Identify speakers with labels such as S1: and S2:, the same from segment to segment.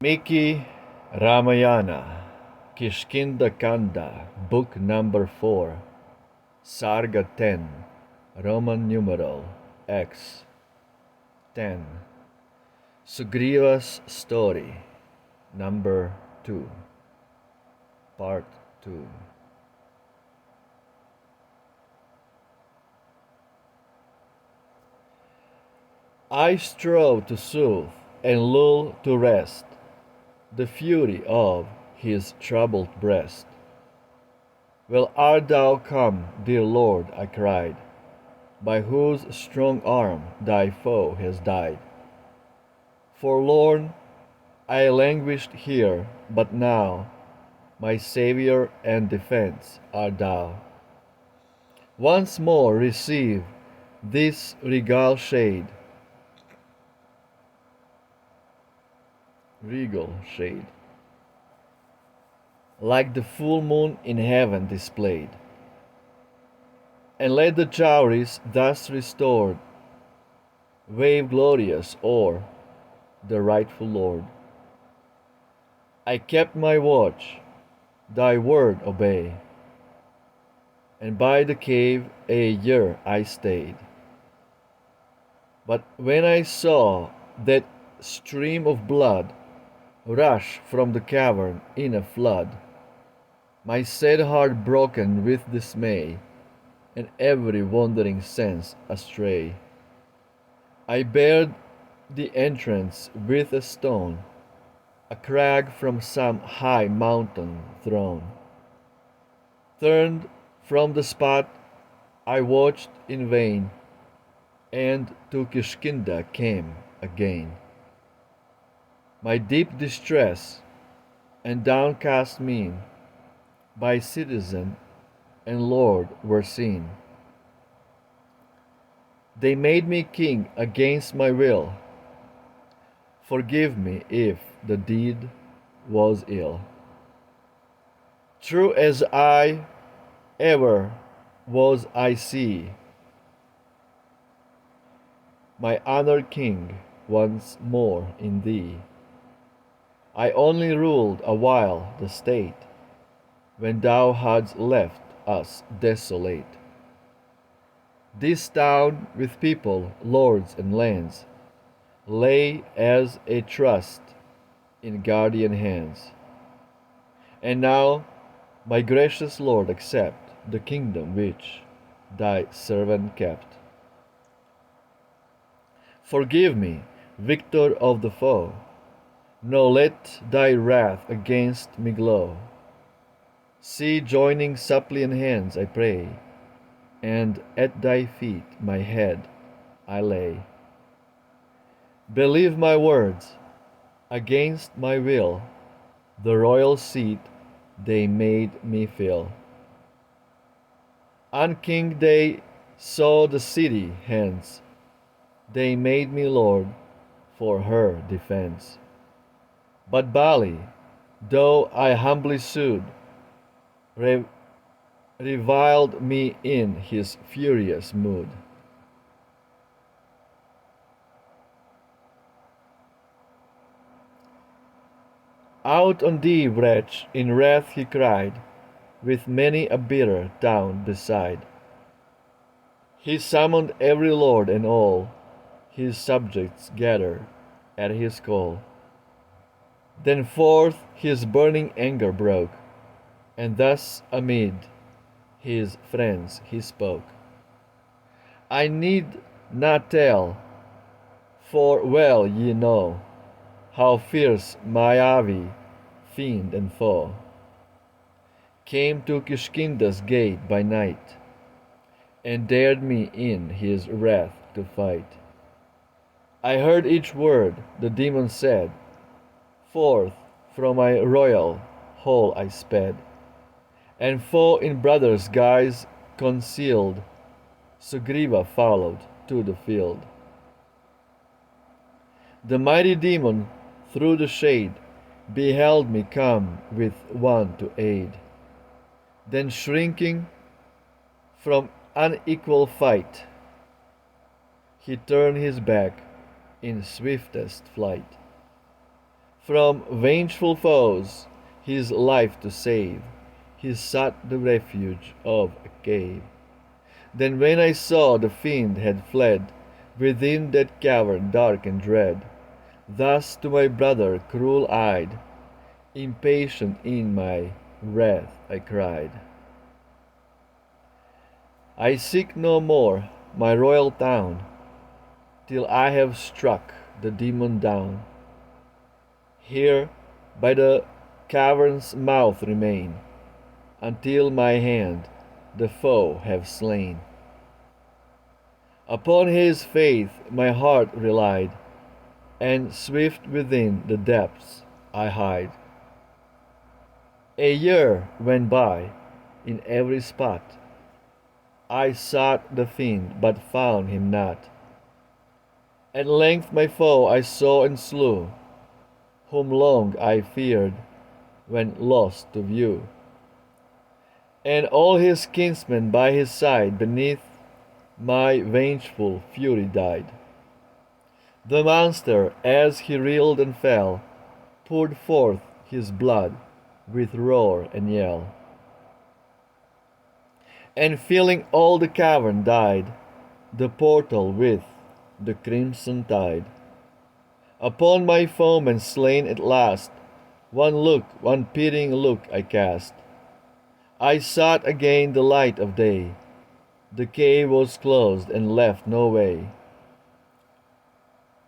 S1: Miki Ramayana, Kishkindha Kanda, Book number 4, Sarga 10, Roman numeral X 10. SUGRÍVA'S story, number 2, part 2. I strove to soothe and lull to rest the fury of his troubled breast. Well art thou come, dear Lord, I cried, by whose strong arm thy foe has died. Forlorn I languished here, but now my Saviour and defence art thou. Once more receive this regal shade, like the full moon in heaven displayed. And let the Jauris thus restored wave glorious o'er the rightful Lord. I kept my watch, thy word obey, and by the cave a year I stayed. But when I saw that stream of blood rush from the cavern in a flood, my sad heart broken with dismay, and every wandering sense astray, I barred the entrance with a stone, a crag from some high mountain thrown. Turned from the spot, I watched in vain, and to Kishkindha came again. My deep distress and downcast mien by citizen and lord were seen. They made me king against my will. Forgive me if the deed was ill. True as I ever was I see my honored king once more in thee. I only ruled a while the state, when thou hadst left us desolate. This town with people, lords and lands lay as a trust in guardian hands. And now, my gracious Lord, accept the kingdom which thy servant kept. Forgive me, victor of the foe, nor let thy wrath against me glow. See joining suppliant hands I pray, and at thy feet my head I lay. Believe my words, against my will, the royal seat they made me fill. On King Day saw the city hence, they made me lord for her defense. But Bali, though I humbly sued, reviled me in his furious mood. Out on thee, wretch, in wrath he cried, with many a bitter town beside. He summoned every lord and all his subjects gathered at his call. Then forth his burning anger broke, and thus amid his friends he spoke. I need not tell, for well ye know, how fierce Mayavi, fiend and foe, came to Kishkindha's gate by night, and dared me in his wrath to fight. I heard each word the demon said, forth from my royal hall I sped, and foe in brother's guise concealed, SUGRÍVA followed to the field. The mighty demon through the shade beheld me come with one to aid. Then shrinking from unequal fight, he turned his back in swiftest flight. From vengeful foes his life to save, he sought the refuge of a cave. Then when I saw the fiend had fled within that cavern dark and dread, thus to my brother cruel-eyed, impatient in my wrath I cried, I seek no more my royal town, till I have struck the demon down. Here by the cavern's mouth remain, until my hand the foe have slain. Upon his faith my heart relied, and swift within the depths I hide. A year went by, in every spot I sought the fiend, but found him not. At length my foe I saw and slew, whom long I feared when lost to view. And all his kinsmen by his side beneath my vengeful fury died. The monster, as he reeled and fell, poured forth his blood with roar and yell, and filling all the cavern dyed the portal with the crimson tide. Upon my foeman slain at last, one pitying look I cast. I sought again the light of day, the cave was closed and left no way.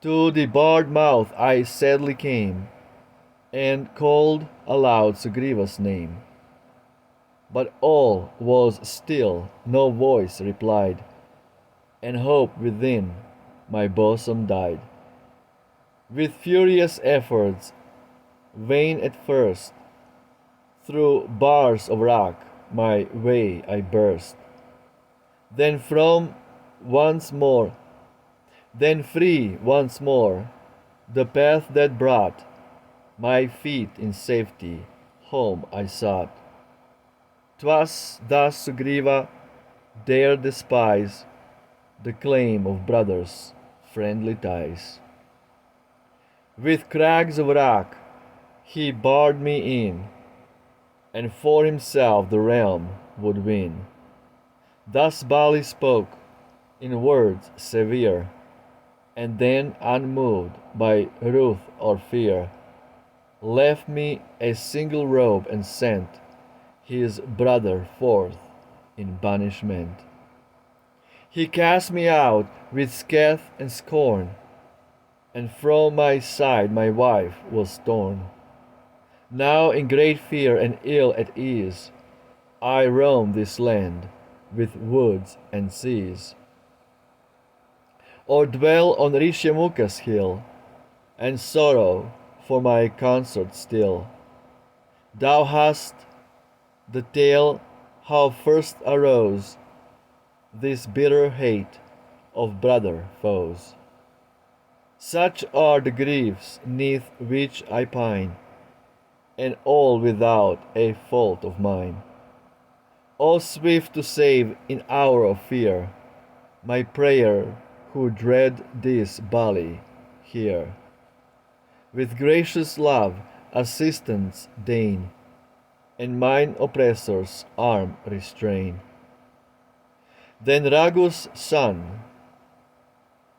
S1: To the barred mouth I sadly came, and called aloud SUGRÍVA'S name. But all was still, no voice replied, and hope within my bosom died. With furious efforts, vain at first, through bars of rock my way I burst. Then free once more, the path that brought my feet in safety home I sought. 'Twas thus SUGRÍVA dared despise the claim of brothers' friendly ties. With crags of rock he barred me in, and for himself the realm would win. Thus Bali spoke in words severe, and then unmoved by ruth or fear, left me a single robe and sent his brother forth in banishment. He cast me out with scath and scorn, and from my side my wife was torn. Now in great fear and ill at ease, I roam this land with woods and seas, or dwell on Rishyamukha's hill, and sorrow for my consort still. Thou hast the tale how first arose this bitter hate of brother foes. Such are the griefs 'neath which I pine, and all without a fault of mine. O swift to save in hour of fear, my prayer who dread this Bali, hear. With gracious love assistance deign, and mine oppressor's arm restrain. Then Raghu's son,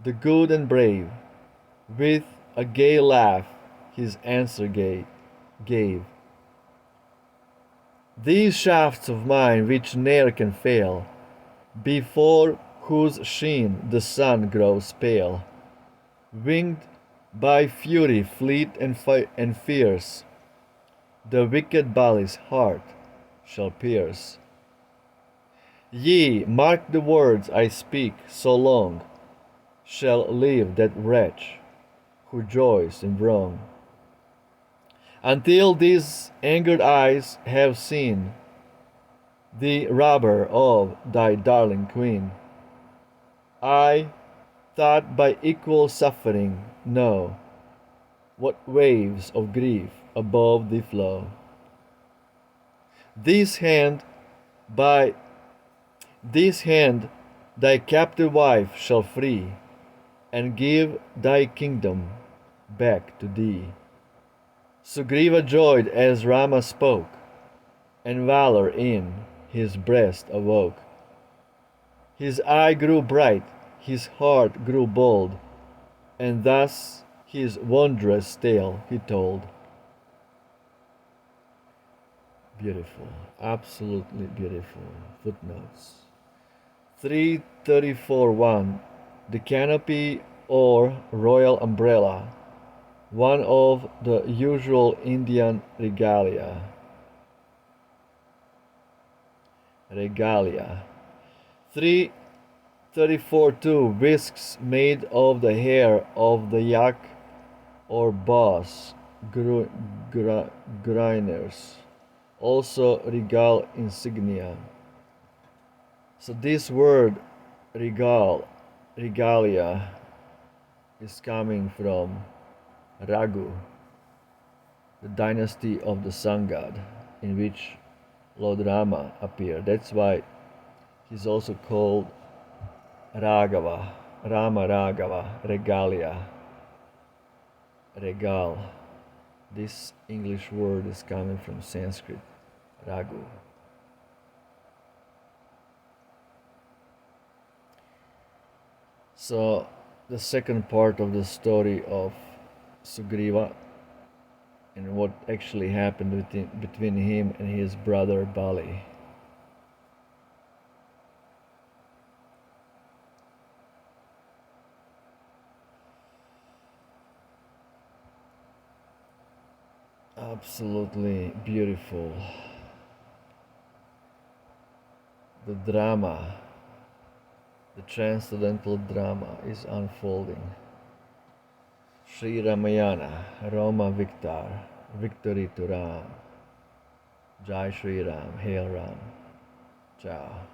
S1: the good and brave, with a gay laugh his answer gave. These shafts of mine which ne'er can fail, before whose sheen the sun grows pale, winged by fury fleet and fierce, the wicked Bali's heart shall pierce. Ye mark the words I speak, so long shall live that wretch who joys in wrong, until these angered eyes have seen the robber of thy darling queen. I, thought by equal suffering, know what waves of grief above thee flow. This hand thy captive wife shall free, and give thy kingdom back to thee. Sugriva joyed as Rama spoke, and valor in his breast awoke. His eye grew bright, his heart grew bold, and thus his wondrous tale he told. Beautiful, absolutely beautiful. Footnotes. 334.1. The canopy or royal umbrella, one of the usual Indian regalia. Regalia. 334.2. Whisks made of the hair of the yak or boss, griners, also regal insignia. So this word regalia is coming from Raghu, the dynasty of the sun god, in which Lord Rama appeared. That's why he's also called Raghava, Rama Raghava, regalia, regal. This English word is coming from Sanskrit, Raghu. So the second part of the story of Sugriva and what actually happened between him and his brother Bali. Absolutely beautiful. The drama, the transcendental drama is unfolding. Sri Ramayana, Roma Victor, victory to Ram. Jai Sri Ram, Hail Ram. Ciao.